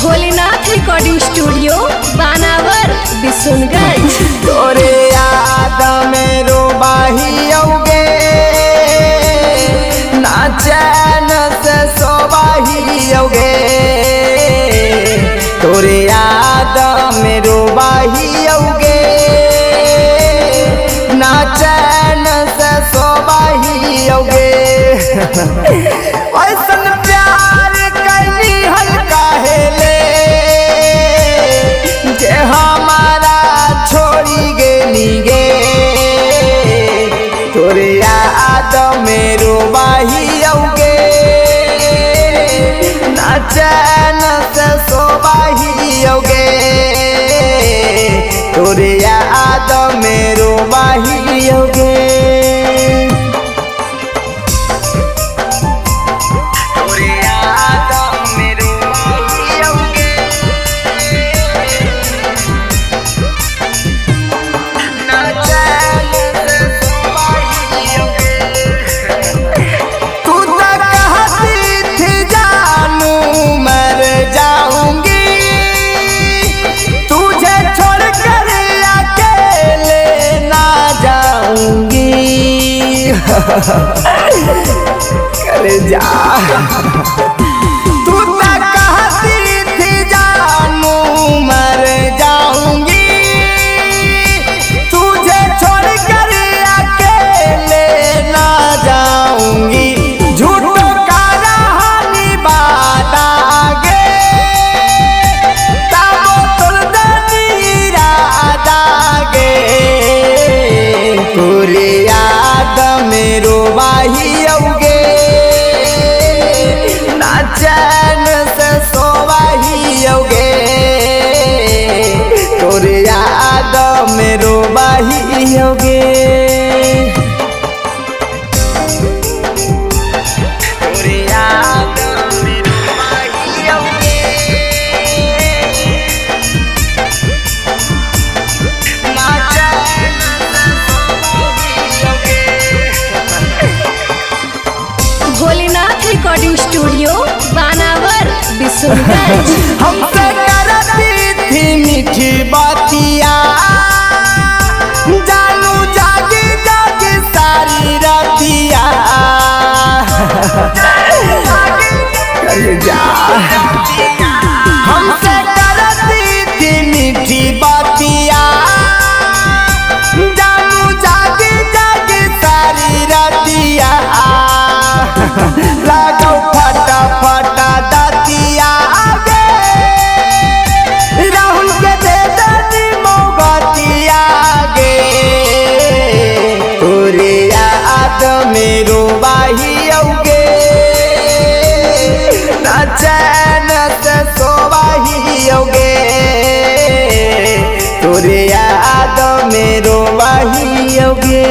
Bholenath recording studio बानावर बिशुनगंज। तोरे याद में रोबाहियोगे ना चैन से सोबाहियोगे। तोरे याद में रोबाहियोगे ना चैन से सोबाहियोगे। ऐसन प्यार कैली हल्का हेले जे हमारा छोड़ी गेली गे। तोरे याद में रोबाहियोगे ना चैन से सोबाहियोगे। तोरे याद में रोबाहियोगे। करे जा तू तो कहती थी जानू मर जाऊंगी। तुझे छोड़ कर अकेले ना जाऊंगी। झूठों का रहानी बातागे तबो तुल दनीरा दागे। तोरे याद में रोबाहियोगे ना चैन से सोबाहियोगे। तोरे याद में रोबाहियोगे। तोरे याद में रोबाहियोगे ना चैन से सोबाहियोगे। भोलेनाथ रिकॉर्डिंग स्टूडियो बानावर बिशुनगंज। हमसे करती थी मीठी बातिया जानू जागी जागी सारी रातिया। हमसे करती थी मीठी बातिया जानू जागी जागी सारी रातिया। लागो फटा फटा दातिया गे राहुल के दे दादी मोगतिया गे। तोरे याद में रोबाहियोगे ना चैन से सोबाहियोगे। तोरे याद में रोबाहियोगे।